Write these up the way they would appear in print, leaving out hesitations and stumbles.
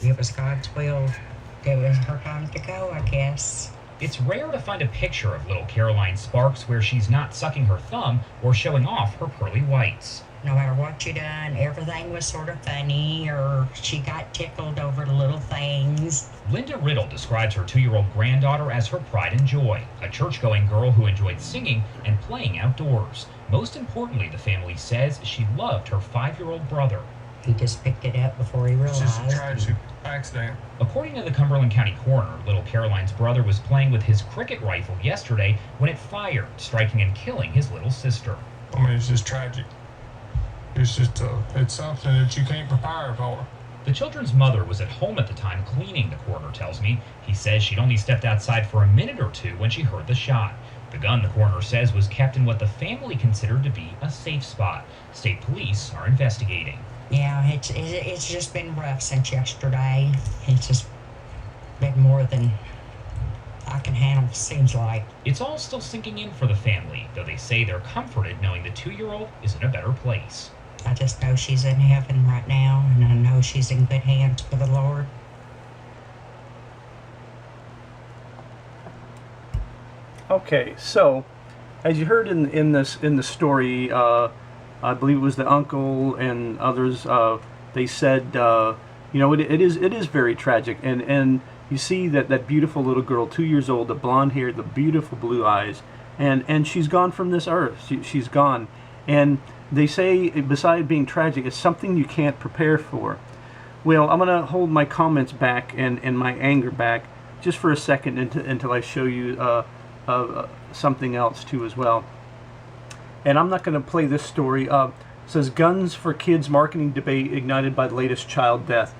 it was God's will. It was her time to go, I guess. It's rare to find a picture of little Caroline Sparks where she's not sucking her thumb or showing off her pearly whites. No matter what you done, everything was sort of funny, or she got tickled over the little things. Linda Riddle describes her 2-year-old granddaughter as her pride and joy, a church-going girl who enjoyed singing and playing outdoors. Most importantly, the family says she loved her 5-year-old brother. He just picked it up before he realized. It's just a tragic accident. According to the Cumberland County coroner, little Caroline's brother was playing with his cricket rifle yesterday when it fired, striking and killing his little sister. I mean, it's just tragic. It's just it's something that you can't prepare for. The children's mother was at home at the time cleaning, the coroner tells me. He says she'd only stepped outside for a minute or two when she heard the shot. The gun, the coroner says, was kept in what the family considered to be a safe spot. State police are investigating. Yeah, it's just been rough since yesterday. It's just been more than I can handle, seems like. It's all still sinking in for the family, though they say they're comforted knowing the 2-year-old is in a better place. I just know she's in heaven right now, and I know she's in good hands with the Lord. Okay, so as you heard in the story, I believe it was the uncle and others. They said, it is very tragic, and you see that beautiful little girl, 2 years old, the blonde hair, the beautiful blue eyes, and she's gone from this earth. She's gone, and they say, besides being tragic, it's something you can't prepare for. Well, I'm going to hold my comments back and my anger back just for a second until I show you something else too as well. And I'm not going to play this story. It says, Guns for Kids marketing debate ignited by the latest child death.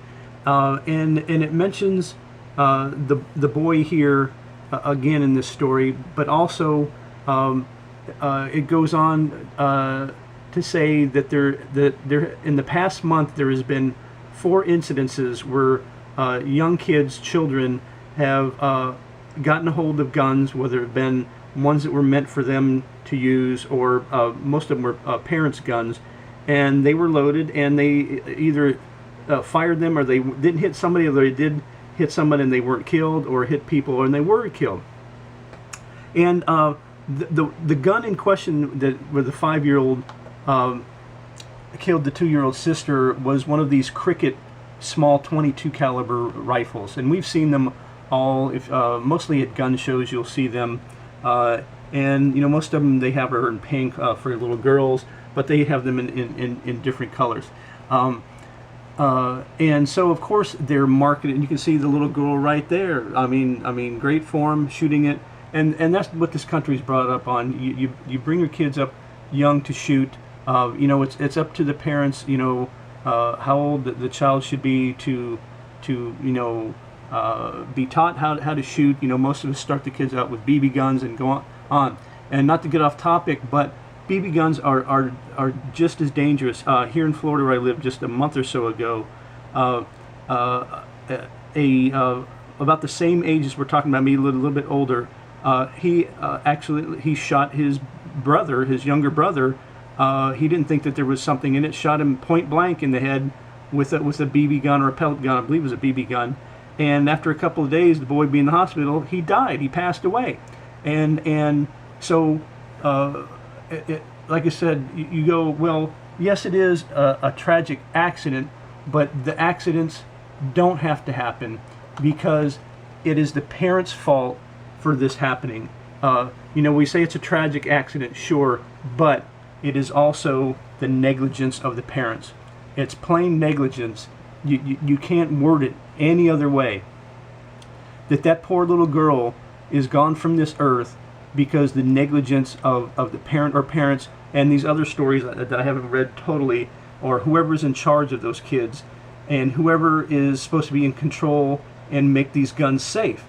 And it mentions the boy here again in this story, but also it goes on to say that there in the past month there has been 4 incidences where young kids, children, have gotten a hold of guns, whether it have been ones that were meant for them to use, or most of them were parents' guns, and they were loaded, and they either fired them, or they didn't hit somebody, or they did hit somebody and they weren't killed, or hit people and they were killed. And the gun in question that where the 5-year-old killed the 2-year-old sister was one of these Cricket small 22 caliber rifles, and we've seen them all. Mostly at gun shows you'll see them, and most of them they have are in pink for little girls, but they have them in different colors. And so of course they're marketed, and you can see the little girl right there. I mean, great form, shooting it, and that's what this country's brought up on. You bring your kids up young to shoot. It's up to the parents. How old the child should be to be taught how to shoot. Most of us start the kids out with BB guns and go on. And not to get off topic, but BB guns are just as dangerous. Here in Florida, where I lived just a month or so ago, about the same age as we're talking about, me a little bit older, he shot his brother, his younger brother. He didn't think that there was something in it. Shot him point blank in the head with a BB gun or a pellet gun. I believe it was a BB gun. And after a couple of days, the boy being in the hospital, he died. He passed away. And so, like I said, you go, well, yes, it is a tragic accident, but the accidents don't have to happen because it is the parents' fault for this happening. We say it's a tragic accident, sure, but it is also the negligence of the parents. It's plain negligence. You can't word it any other way. That poor little girl is gone from this earth because the negligence of the parent or parents, and these other stories that I haven't read totally, or whoever's in charge of those kids, and whoever is supposed to be in control and make these guns safe.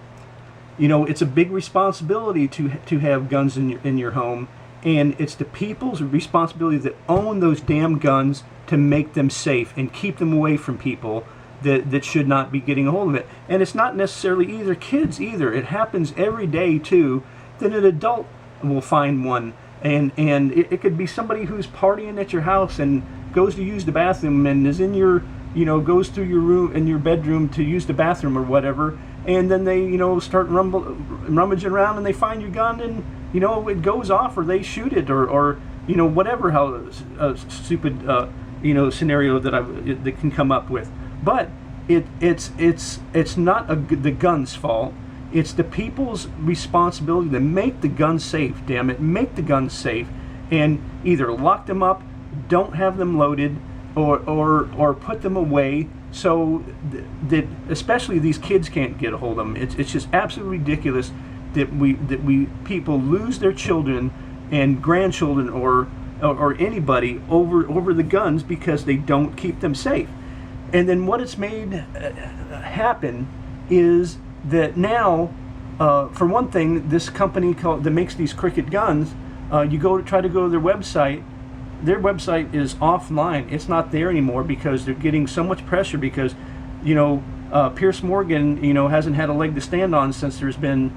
It's a big responsibility to have guns in your home, and it's the people's responsibility that own those damn guns to make them safe and keep them away from people that should not be getting a hold of it. And it's not necessarily either kids either. It happens every day too, that an adult will find one, and it could be somebody who's partying at your house and goes to use the bathroom and is in your goes through your room in your bedroom to use the bathroom or whatever, and then they start rummaging around and they find your gun, and it goes off, or they shoot it, or whatever, how stupid scenario that they can come up with. But it's not the gun's fault. It's the people's responsibility to make the gun safe. Damn it, make the gun safe, and either lock them up, don't have them loaded, or put them away so that especially these kids can't get a hold of them. It's just absolutely ridiculous that people lose their children and grandchildren or anybody over the guns because they don't keep them safe. And then what it's made happen is that now, for one thing, this company that makes these Cricket guns, you try to go to their website. Their website is offline. It's not there anymore because they're getting so much pressure because, Pierce Morgan, hasn't had a leg to stand on since there's been,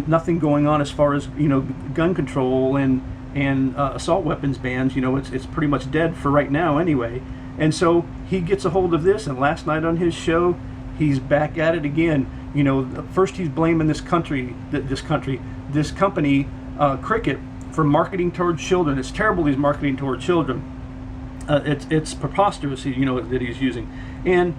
nothing going on as far as, gun control and assault weapons bans. It's pretty much dead for right now anyway. And so he gets a hold of this, and last night on his show, he's back at it again. First he's blaming this company, Cricket, for marketing towards children. It's terrible he's marketing toward children. It's preposterous, that he's using, and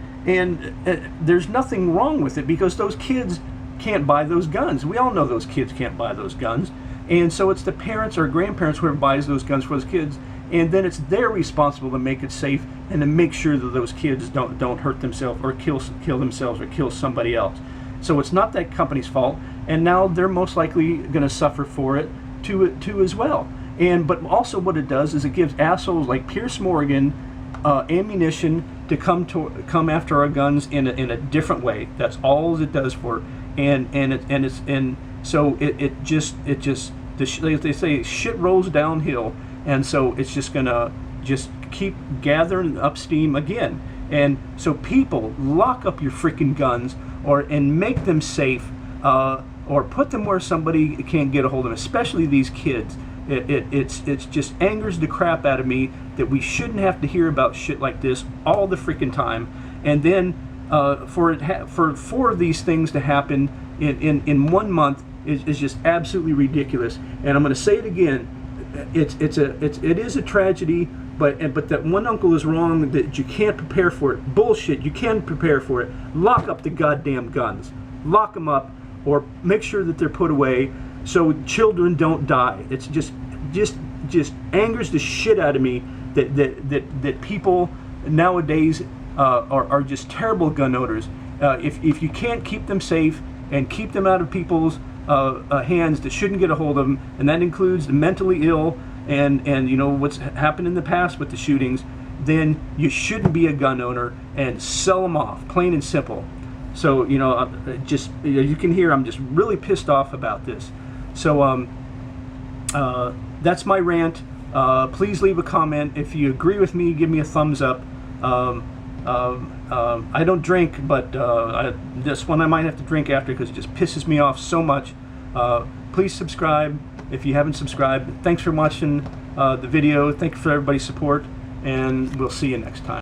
there's nothing wrong with it because those kids can't buy those guns. We all know those kids can't buy those guns, and so it's the parents or grandparents whoever buys those guns for those kids, and then it's their responsible to make it safe and to make sure that those kids don't hurt themselves or kill themselves or kill somebody else. So it's not that company's fault, and now they're most likely going to suffer for it too as well. But also what it does is it gives assholes like Pierce Morgan ammunition to come after our guns in a different way. That's all it does for it. So it just like they say, shit rolls downhill, and so it's just gonna just keep gathering up steam again. And so people, lock up your freaking guns and make them safe, or put them where somebody can't get a hold of them, especially these kids. It's just angers the crap out of me that we shouldn't have to hear about shit like this all the freaking time. And then for four of these things to happen in 1 month is just absolutely ridiculous. And I'm going to say it again. It is a tragedy, but that one uncle is wrong, that you can't prepare for it. Bullshit. You can prepare for it. Lock up the goddamn guns. Lock them up, or make sure that they're put away so children don't die. It's just angers the shit out of me that people nowadays are just terrible gun owners. If you can't keep them safe and keep them out of people's hands that shouldn't get a hold of them, and that includes the mentally ill and what's happened in the past with the shootings, then you shouldn't be a gun owner and sell them off, plain and simple. So you can hear I'm just really pissed off about this. So that's my rant. Please leave a comment. If you agree with me, give me a thumbs up. I don't drink, but this one I might have to drink after because it just pisses me off so much. Please subscribe if you haven't subscribed. Thanks for watching the video. Thank you for everybody's support, and we'll see you next time.